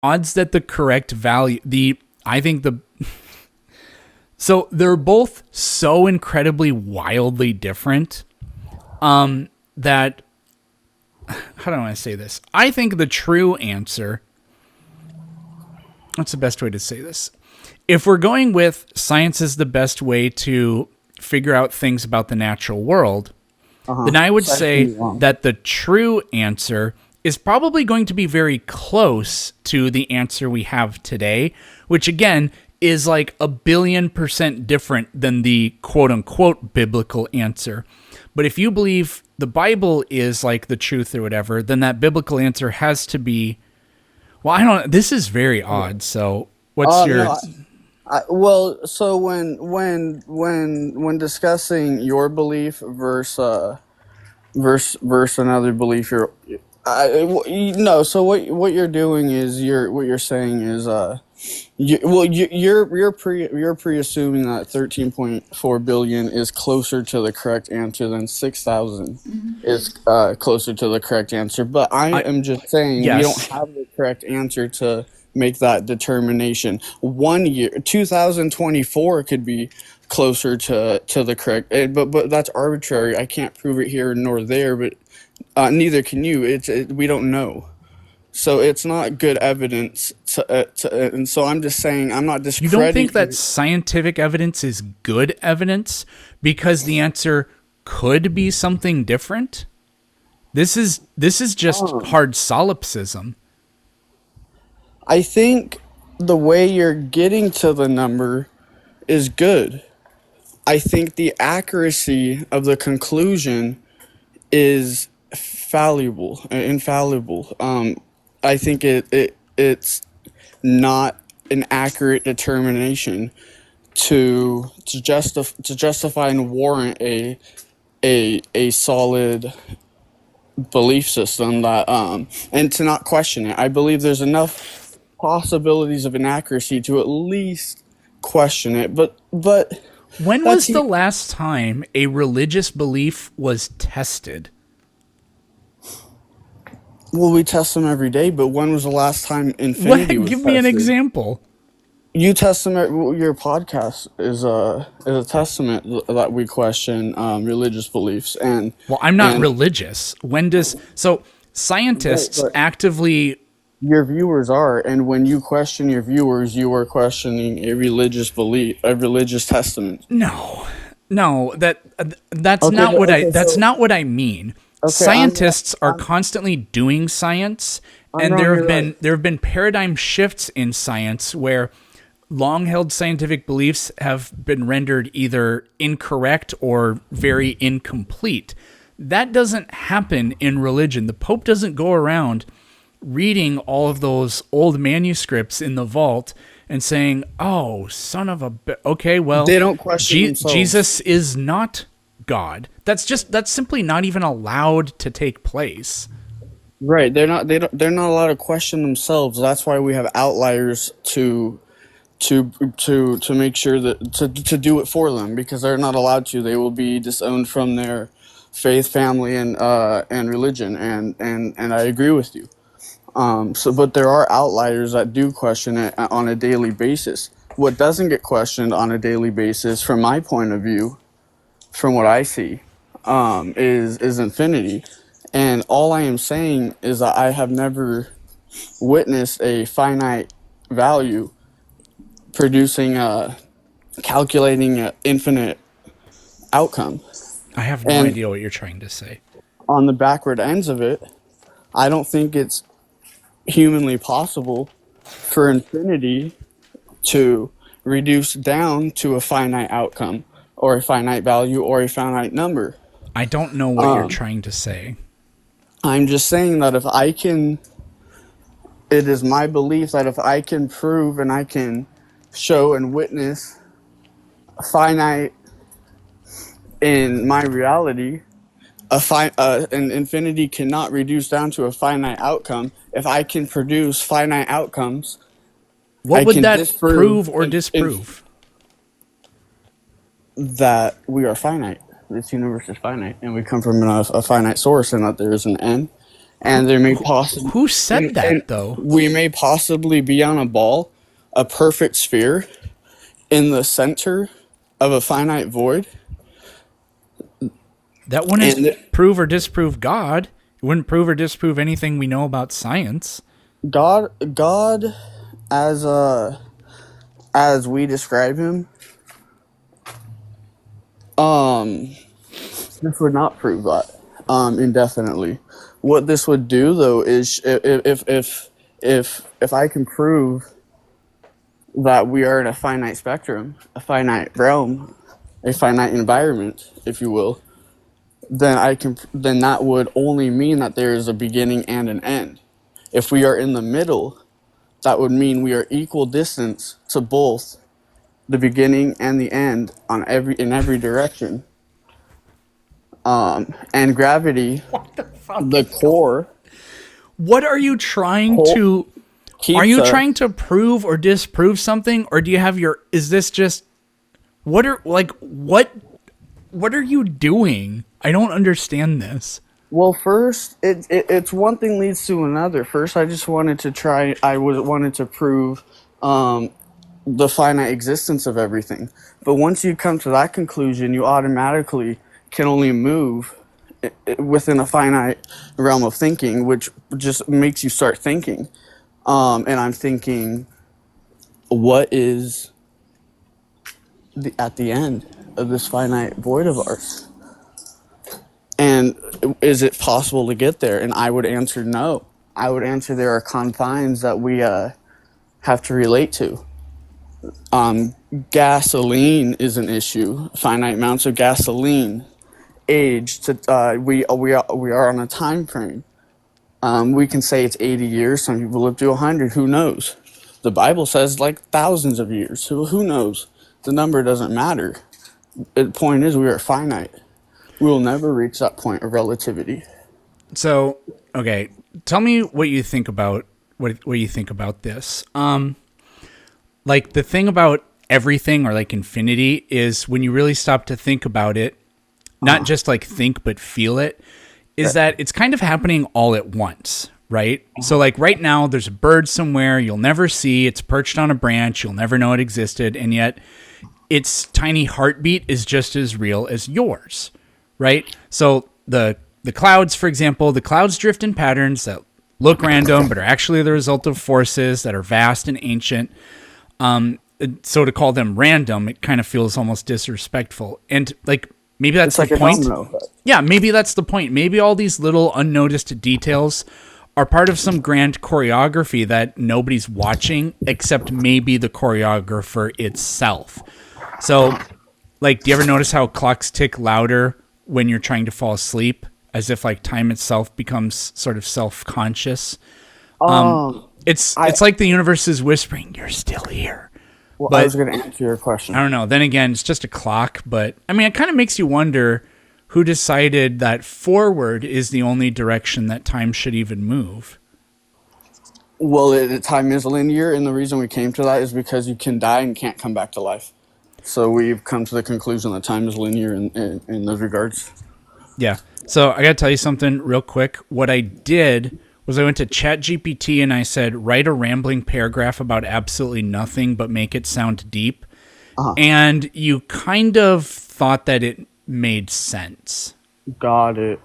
odds that the correct value, so they're both so incredibly wildly different, that, how do I want to say this? I think the true answer, what's the best way to say this? If we're going with science is the best way to figure out things about the natural world, then I would say that the true answer is probably going to be very close to the answer we have today, which again is like 1,000,000,000% different than the quote unquote biblical answer. But if you believe the Bible is like the truth or whatever, then that biblical answer has to be, well, I don't, this is very odd. So what's your, No, well, so when discussing your belief versus another belief, no. So what you're doing is you're saying is you're pre-assuming that 13.4 billion is closer to the correct answer than 6,000 is closer to the correct answer. But I am just saying we don't yes. have the correct answer to make that determination. 1 year, 2024 could be closer to the correct, but that's arbitrary. I can't prove it here nor there, but neither can you. We don't know. So it's not good evidence, and so I'm just saying I'm not You don't think discrediting. that scientific evidence is good evidence because the answer could be something different? This is just hard solipsism. I think the way you're getting to the number is good. I think the accuracy of the conclusion is infallible. I think it's not an accurate determination to justify and warrant a solid belief system that and to not question it. I believe there's enough possibilities of inaccuracy to at least question it. But When that's was the last time a religious belief was tested? well, we test them every day. But when was the last time What? infinity was Give me an tested? example. You test them. Your podcast is a testament that we question religious beliefs Well, I'm not and religious. When does so scientists but actively your viewers are, and when you question your viewers, you are questioning a religious belief, a religious testament. no. No, that's Okay, not what I okay, that's so not what I mean. okay, Scientists are constantly doing science, I'm and wrong. You're right. there have been paradigm shifts in science where long-held scientific beliefs have been rendered either incorrect or very incomplete. That doesn't happen in religion. The Pope doesn't go around reading all of those old manuscripts in the vault and saying, "Oh, son of a okay, well, They don't question themselves. Jesus is not God." That's simply not even allowed to take place. Right. They're not allowed to question themselves. That's why we have outliers to make sure that to do it for them, because they're not allowed to. They will be disowned from their faith, family, and religion. And I agree with you. But there are outliers that do question it on a daily basis. What doesn't get questioned on a daily basis, from my point of view, from what I see, is infinity. And all I am saying is that I have never witnessed a finite value producing calculating an infinite outcome. I have no And idea what you're trying to say. on the backward ends of it, I don't think it's humanly possible for infinity to reduce down to a finite outcome or a finite value or a finite number. I don't know what you're trying to say. I'm just saying that it is my belief that if I can prove and I can show and witness a finite in my reality, an infinity cannot reduce down to a finite outcome. If I can produce finite outcomes, What I would can that disprove prove or disprove? that we are finite. This universe is finite, and we come from a finite source, and that there is an end, and there may possibly Who said that though? we may possibly be on a ball, a perfect sphere, in the center of a finite void. That wouldn't prove or disprove God. It wouldn't prove or disprove anything we know about science. God, as we describe him, this would not prove that indefinitely. What this would do, though, is if I can prove that we are in a finite spectrum, a finite realm, a finite environment, if you will, then that would only mean that there is a beginning and an end. If we are in the middle, that would mean we are equal distance to both the beginning and the end in every direction. And gravity, the core. What are you trying to? Are you trying to prove or disprove something, or do you have your? Is this just? What are you doing? I don't understand this. Well, first, it's one thing leads to another. First, I just wanted to try. Wanted to prove the finite existence of everything. But once you come to that conclusion, you automatically can only move within a finite realm of thinking, which just makes you start thinking. And I'm thinking, what is at the end of this finite void of ours? And is it possible to get there? And I would answer no. I would answer there are confines that we have to relate to. Gasoline is an issue. Finite amounts of gasoline. Age. We are on a time frame. We can say it's 80 years. Some people live to 100. Who knows? The Bible says like thousands of years. Who knows? The number doesn't matter. The point is we are finite. We will never reach that point of relativity. So, okay, tell me what you think about what you think about this. Like the thing about everything or like infinity is when you really stop to think about it, not just like think but feel it, is that it's kind of happening all at once, right? So like right now there's a bird somewhere you'll never see, it's perched on a branch, you'll never know it existed, and yet its tiny heartbeat is just as real as yours. Right? So the clouds, for example, the clouds drift in patterns that look random, but are actually the result of forces that are vast and ancient. So to call them random, it kind of feels almost disrespectful. And like, maybe that's the point. Yeah, maybe that's the point. Maybe all these little unnoticed details are part of some grand choreography that nobody's watching except maybe the choreographer itself. So, like, do you ever notice how clocks tick louder when you're trying to fall asleep, as if like time itself becomes sort of self-conscious? It's like the universe is whispering, "You're still here." Well, but I was going to answer your question. I don't know. Then again, it's just a clock, but I mean, it kind of makes you wonder who decided that forward is the only direction that time should even move. Well, time is linear, and the reason we came to that is because you can die and can't come back to life. So we've come to the conclusion that time is linear in those regards. Yeah. So I got to tell you something real quick. What I did was I went to ChatGPT and I said, write a rambling paragraph about absolutely nothing, but make it sound deep. And you kind of thought that it made sense. Got it.